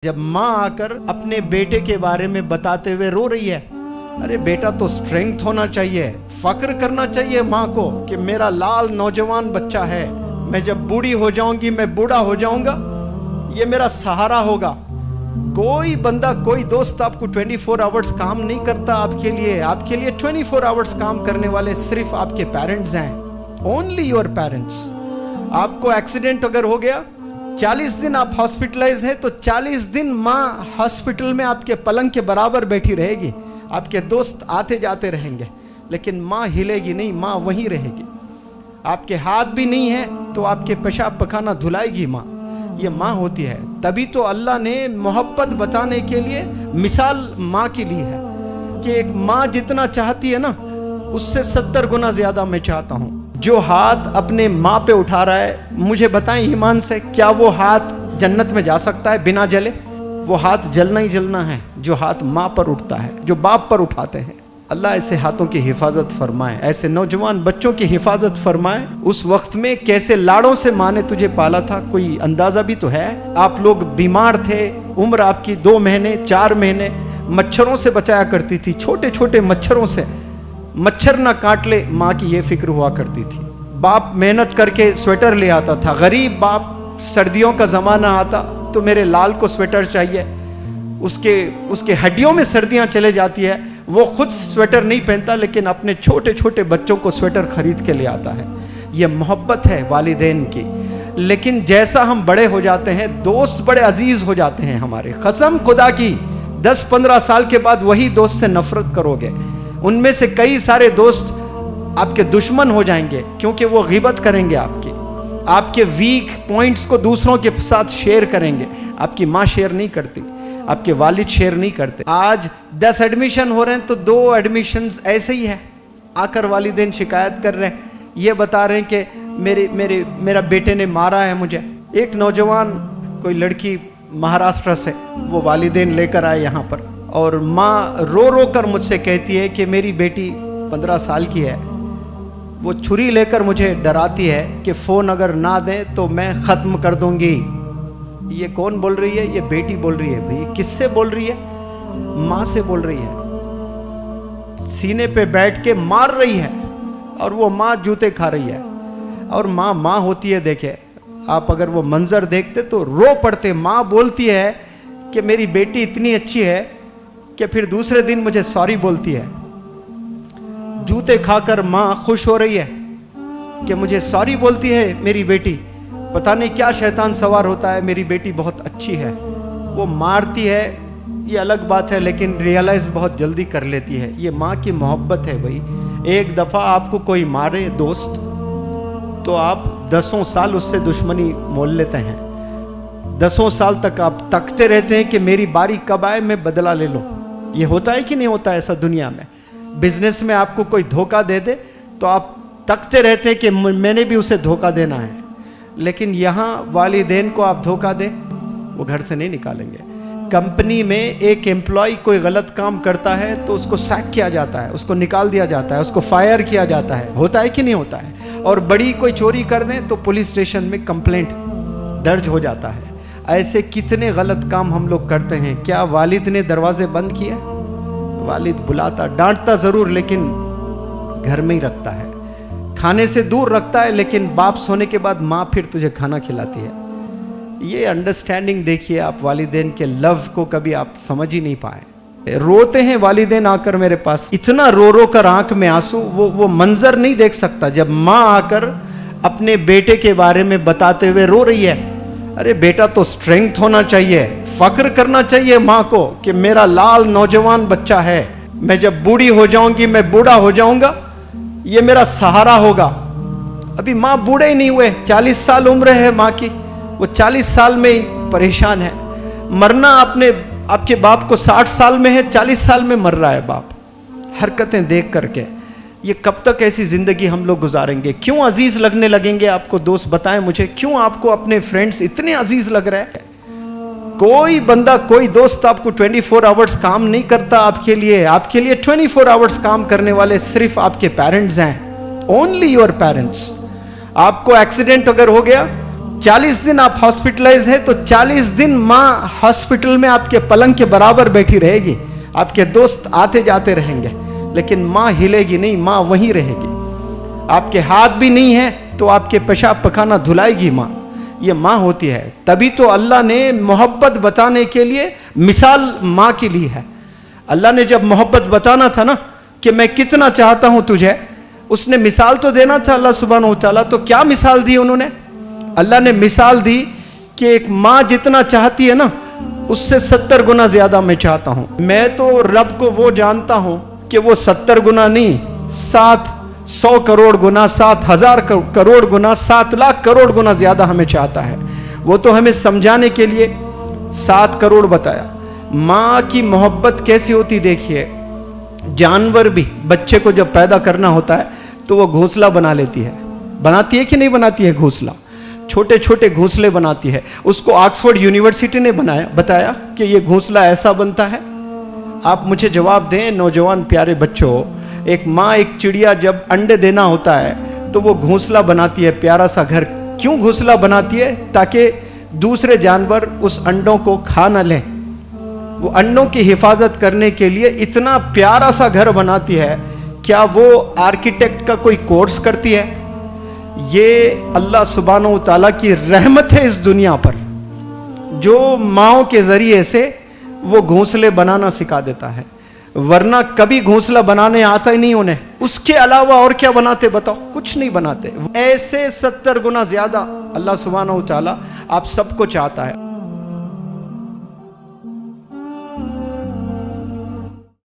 जब माँ आकर अपने बेटे के बारे में बताते हुए रो रही है, अरे बेटा तो स्ट्रेंथ होना चाहिए, फक्र करना चाहिए माँ को कि मेरा लाल नौजवान बच्चा है, मैं जब बूढ़ी हो जाऊंगी, मैं बूढ़ा हो जाऊंगा, ये मेरा सहारा होगा। कोई बंदा, कोई दोस्त आपको 24 आवर्स काम नहीं करता आपके लिए 24 आवर्स काम करने वाले सिर्फ आपके पेरेंट्स हैं, ओनली योर पेरेंट्स। आपको एक्सीडेंट अगर हो गया, 40 दिन आप हॉस्पिटलाइज है तो 40 दिन माँ हॉस्पिटल में आपके पलंग के बराबर बैठी रहेगी, आपके दोस्त आते जाते रहेंगे, लेकिन माँ हिलेगी नहीं, माँ वहीं रहेगी। आपके हाथ भी नहीं है तो आपके पेशाब पखाना धुलाएगी माँ, ये माँ होती है। तभी तो अल्लाह ने मोहब्बत बताने के लिए मिसाल माँ की ली है कि एक माँ जितना चाहती है ना, उससे 70 गुना ज्यादा मैं चाहता हूँ। जो हाथ अपने माँ पे उठा रहा है, मुझे बताएं ईमान से, क्या वो हाथ जन्नत में जा सकता है बिना जले? वो हाथ जलना ही जलना है जो हाथ माँ पर उठता है, जो बाप पर उठाते हैं। अल्लाह ऐसे हाथों की हिफाजत फरमाए, ऐसे नौजवान बच्चों की हिफाजत फरमाए। उस वक्त में कैसे लाड़ों से माँ ने तुझे पाला था, कोई अंदाजा भी तो है। आप लोग बीमार थे, उम्र आपकी 2 महीने 4 महीने, मच्छरों से बचाया करती थी, छोटे छोटे मच्छरों से, मच्छर ना काट ले, माँ की ये फिक्र हुआ करती थी। बाप मेहनत करके स्वेटर ले आता था, गरीब बाप, सर्दियों का जमाना आता तो मेरे लाल को स्वेटर चाहिए, उसके हड्डियों में सर्दियां चले जाती है, वो खुद स्वेटर नहीं पहनता लेकिन अपने छोटे छोटे बच्चों को स्वेटर खरीद के ले आता है। ये मोहब्बत है वालिदैन की। लेकिन जैसा हम बड़े हो जाते हैं, दोस्त बड़े अजीज हो जाते हैं हमारे, कसम खुदा की 10-15 साल के बाद वही दोस्त से नफरत करोगे, उनमें से कई सारे दोस्त आपके दुश्मन हो जाएंगे, क्योंकि वो गिबत करेंगे आपके वीक पॉइंट्स को दूसरों के साथ शेयर करेंगे। आपकी माँ शेयर नहीं करती, आपके वालिद शेयर नहीं करते। आज 10 एडमिशन हो रहे हैं तो 2 एडमिशंस ऐसे ही है, आकर वालिदैन शिकायत कर रहे हैं, ये बता रहे हैं कि मेरा बेटे ने मारा है मुझे। एक नौजवान, कोई लड़की महाराष्ट्र से, वो वालिदैन लेकर आए यहाँ पर, और माँ रो रो कर मुझसे कहती है कि मेरी बेटी 15 साल की है, वो छुरी लेकर मुझे डराती है कि फ़ोन अगर ना दें तो मैं ख़त्म कर दूंगी। ये कौन बोल रही है? ये बेटी बोल रही है। भाई किससे बोल रही है? माँ से बोल रही है, सीने पे बैठ के मार रही है, और वो माँ जूते खा रही है। और माँ माँ होती है। देखे आप, अगर वो मंजर देखते तो रो पड़ते। माँ बोलती है कि मेरी बेटी इतनी अच्छी है कि फिर दूसरे दिन मुझे सॉरी बोलती है। जूते खाकर माँ खुश हो रही है कि मुझे सॉरी बोलती है मेरी बेटी। पता नहीं क्या शैतान सवार होता है, मेरी बेटी बहुत अच्छी है। वो मारती है, ये अलग बात है, लेकिन रियलाइज बहुत जल्दी कर लेती है। ये माँ की मोहब्बत है भाई। एक दफ़ा आपको कोई मारे दोस्त, तो आप 10 साल उससे दुश्मनी मोल लेते हैं। 10 साल तक आप तकते रहते हैं कि मेरी बारी कब आए, मैं बदला ले लूँ। ये होता है कि नहीं होता ऐसा दुनिया में? बिजनेस में आपको कोई धोखा दे दे तो आप तकते रहते हैं कि मैंने भी उसे धोखा देना है। लेकिन यहाँ वालिदैन को आप धोखा दे, वो घर से नहीं निकालेंगे। कंपनी में एक एम्प्लॉय कोई गलत काम करता है तो उसको सैक किया जाता है, उसको निकाल दिया जाता है, उसको फायर किया जाता है। होता है कि नहीं होता है? और बड़ी कोई चोरी कर दें तो पुलिस स्टेशन में कंप्लेंट दर्ज हो जाता है। ऐसे कितने गलत काम हम लोग करते हैं। क्या वालिद ने दरवाजे बंद किए? वालिद बुलाता, डांटता जरूर, लेकिन घर में ही रखता है, खाने से दूर रखता है, लेकिन बाप सोने के बाद माँ फिर तुझे खाना खिलाती है। ये अंडरस्टैंडिंग देखिए आप, वालिदैन के लव को कभी आप समझ ही नहीं पाए। रोते हैं वालिदैन आकर मेरे पास, इतना रो रो कर आंख में आंसू, वो मंजर नहीं देख सकता। जब माँ आकर अपने बेटे के बारे में बताते हुए रो रही है, अरे बेटा तो स्ट्रेंथ होना चाहिए, फक्र करना चाहिए माँ को कि मेरा लाल नौजवान बच्चा है, मैं जब बूढ़ी हो जाऊंगी, मैं बूढ़ा हो जाऊंगा, ये मेरा सहारा होगा। अभी माँ बूढ़े ही नहीं हुए, 40 साल उम्र है माँ की, वो 40 साल में ही परेशान है। मरना आपके बाप को 60 साल में है, 40 साल में मर रहा है बाप। हरकतें देख करके ये कब तक ऐसी जिंदगी हम लोग गुजारेंगे? क्यों अजीज लगने लगेंगे आपको दोस्त? बताएं मुझे, क्यों आपको अपने फ्रेंड्स इतने अजीज लग रहे हैं? कोई बंदा, कोई दोस्त आपको 24 आवर्स काम नहीं करता आपके लिए 24 आवर्स काम करने वाले सिर्फ आपके पेरेंट्स हैं, ओनली योर पेरेंट्स। आपको एक्सीडेंट अगर हो गया, 40 दिन आप हॉस्पिटलाइज है तो 40 दिन माँ हॉस्पिटल में आपके पलंग के बराबर बैठी रहेगी, आपके दोस्त आते जाते रहेंगे, लेकिन माँ हिलेगी नहीं, माँ वहीं रहेगी। आपके हाथ भी नहीं है तो आपके पेशाब पखाना धुलाएगी माँ, ये माँ होती है। तभी तो अल्लाह ने मोहब्बत बताने के लिए मिसाल माँ की ली है। अल्लाह ने जब मोहब्बत बताना था ना कि मैं कितना चाहता हूं तुझे, उसने मिसाल तो देना था अल्लाह सुब्हानहू तआला। तो क्या मिसाल दी उन्होंने? अल्लाह ने मिसाल दी कि एक माँ जितना चाहती है ना, उससे 70 गुना ज्यादा मैं चाहता हूं। मैं तो रब को वो जानता हूं कि वो 70 गुना नहीं, 700 करोड़ गुना, 7,000 करोड़ गुना, 7 लाख करोड़ गुना ज्यादा हमें चाहता है। वो तो हमें समझाने के लिए 7 करोड़ बताया। माँ की मोहब्बत कैसी होती देखिए। जानवर भी बच्चे को जब पैदा करना होता है तो वो घोंसला बना लेती है, बनाती है कि नहीं बनाती है घोंसला, छोटे छोटे घोंसले बनाती है। उसको ऑक्सफोर्ड यूनिवर्सिटी ने बताया कि ये घोंसला ऐसा बनता है। आप मुझे जवाब दें नौजवान प्यारे बच्चों, एक माँ एक चिड़िया जब अंडे देना होता है तो वो घोंसला बनाती है, प्यारा सा घर। क्यों घोंसला बनाती है? ताकि दूसरे जानवर उस अंडों को खा न लें। वो अंडों की हिफाजत करने के लिए इतना प्यारा सा घर बनाती है। क्या वो आर्किटेक्ट का कोई कोर्स करती है? ये अल्लाह सुब्हानहू तआला की रहमत है इस दुनिया पर, जो माओ के जरिए से वो घोंसले बनाना सिखा देता है, वरना कभी घोंसला बनाने आता ही नहीं उन्हें। उसके अलावा और क्या बनाते बताओ? कुछ नहीं बनाते। ऐसे 70 गुना ज्यादा अल्लाह सुब्हानहू तआला आप सबको चाहता है।